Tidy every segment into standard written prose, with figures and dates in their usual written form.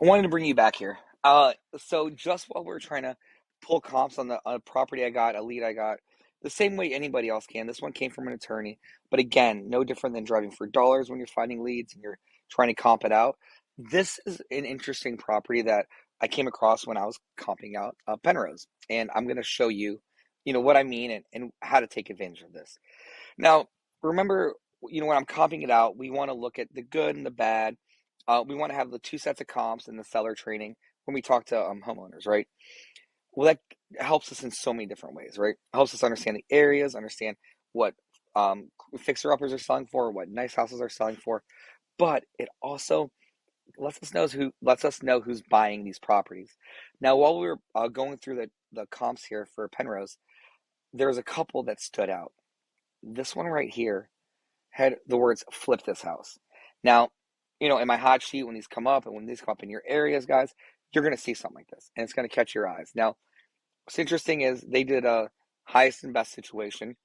I wanted to bring you back here. So just while we're trying to pull comps on the property I got, a lead I got, the same way anybody else can. This one came from an attorney, but again, no different than driving for dollars when you're finding leads and you're trying to comp it out. This is an interesting property that I came across when I was comping out Penrose, and I'm going to show you, what I mean and how to take advantage of this. Now, remember, when I'm comping it out, we want to look at the good and the bad. We want to have the two sets of comps and the seller training when we talk to homeowners, right? Well, that helps us in so many different ways, right? It helps us understand the areas, understand what fixer-uppers are selling for, what nice houses are selling for, but it also lets us know who's buying these properties. Now, while we were going through the comps here for Penrose, there was a couple that stood out. This one right here had the words "flip this house." Now, in my hot sheet, when these come up and when these come up in your areas, guys, you're going to see something like this and it's going to catch your eyes. Now, what's interesting is they did a highest and best situation,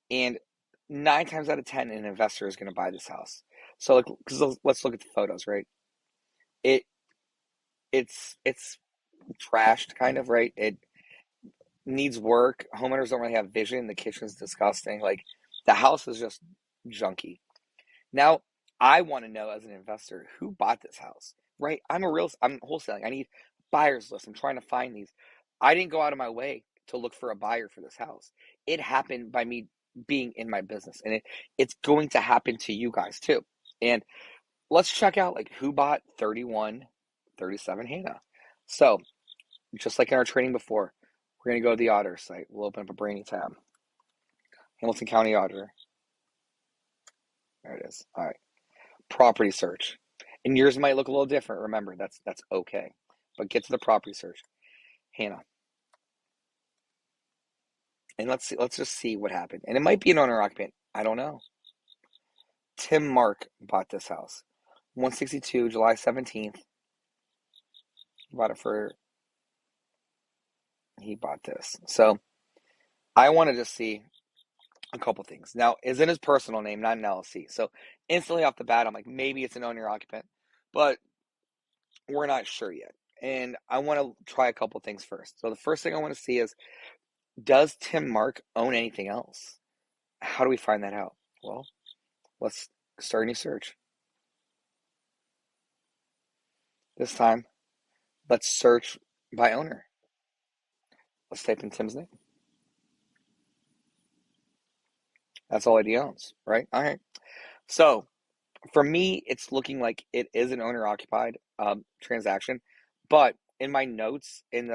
and 9 times out of 10, an investor is going to buy this house. So, because let's look at the photos, right? It it's trashed, kind of, right? It needs work. Homeowners don't really have vision. The kitchen's disgusting. Like, the house is just junky. Now, I want to know as an investor who bought this house, right? I'm wholesaling. I need buyers list. I'm trying to find these. I didn't go out of my way to look for a buyer for this house. It happened by me being in my business, and it's going to happen to you guys too. And let's check out like who bought 3137 Hannah. So, just like in our training before, we're going to go to the auditor site. We'll open up a Brainy tab. Hamilton County Auditor. There it is. All right. Property search. And yours might look a little different. Remember, that's okay. But get to the property search. Hannah. And let's just see what happened. And it might be an owner occupant. I don't know. Tim Mark bought this house. 162, July 17th. He bought this. So I wanted to see a couple things. Now, is in his personal name, not an LLC. So instantly off the bat, I'm like, maybe it's an owner occupant. But we're not sure yet. And I want to try a couple things first. So the first thing I want to see is, does Tim Mark own anything else? How do we find that out? Well, let's start a new search. This time, let's search by owner. Let's type in Tim's name. That's all he owns, right? All right. So for me, it's looking like it is an owner-occupied transaction, but in my notes, in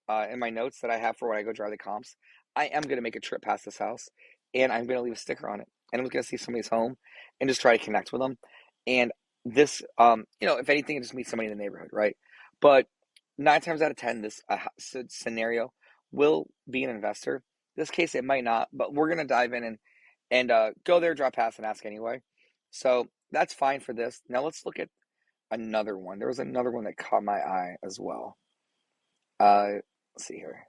my notes that I have for when I go drive the comps, I am going to make a trip past this house, and I'm going to leave a sticker on it, and I'm going to see somebody's home and just try to connect with them. And this, if anything, just meet somebody in the neighborhood, right? But 9 times out of 10, this scenario will be an investor. This case, it might not, but we're going to dive in and go there, drive past, and ask anyway. So that's fine for this. Now let's look at another one. There was another one that caught my eye as well. Let's see here.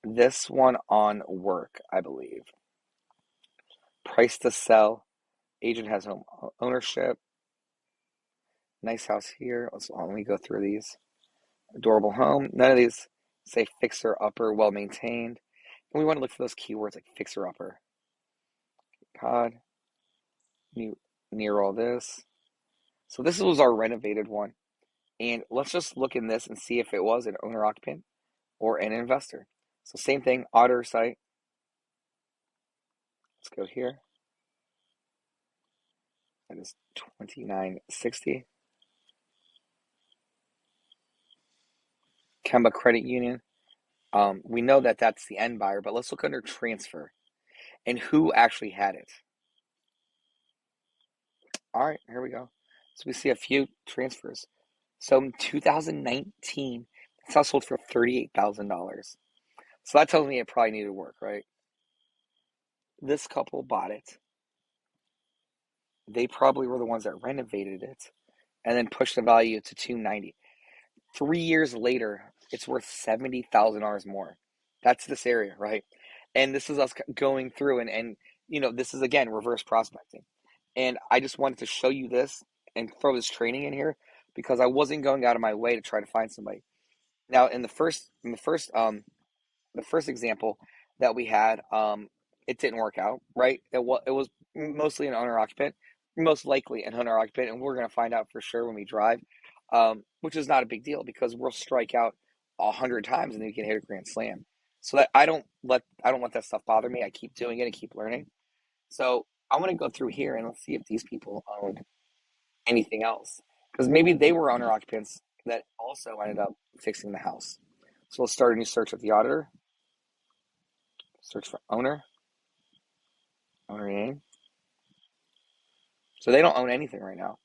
This one on work, I believe. Price to sell. Agent has home ownership. Nice house here. Let me go through these. Adorable home. None of these say fixer upper, well maintained. And we want to look for those keywords like fixer upper. God. Near all this. So this was our renovated one. And let's just look in this and see if it was an owner occupant or an investor. So same thing, auditor site. Let's go here. That is 2960. Kemba Credit Union. We know that that's the end buyer, but let's look under transfer and who actually had it. All right, here we go. So we see a few transfers. So in 2019, this house sold for $38,000. So that tells me it probably needed work, right? This couple bought it. They probably were the ones that renovated it and then pushed the value to $290. 3 years later, it's worth $70,000 more. That's this area, right? And this is us going through and this is again reverse prospecting. And I just wanted to show you this and throw this training in here because I wasn't going out of my way to try to find somebody. Now, the first example that we had, it didn't work out, right? It was mostly an owner occupant, most likely an owner occupant, and we're gonna find out for sure when we drive, which is not a big deal because we'll strike out 100 times and then you can hit a grand slam. So that I don't let that stuff bother me. I keep doing it and keep learning. So I want to go through here and let's see if these people owned anything else because maybe they were owner occupants that also ended up fixing the house. So let's start a new search with the auditor. Search for owner name. So they don't own anything right now.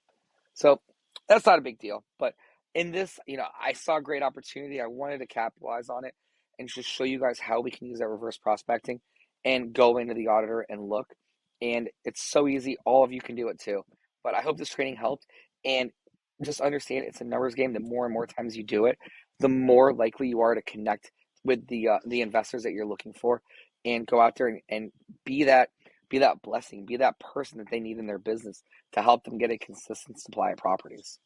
So that's not a big deal. But in this, I saw a great opportunity. I wanted to capitalize on it and just show you guys how we can use that reverse prospecting and go into the auditor and look. And it's so easy. All of you can do it too. But I hope this training helped. And just understand it's a numbers game. The more and more times you do it, the more likely you are to connect with the investors that you're looking for and go out there and be that blessing, be that person that they need in their business to help them get a consistent supply of properties.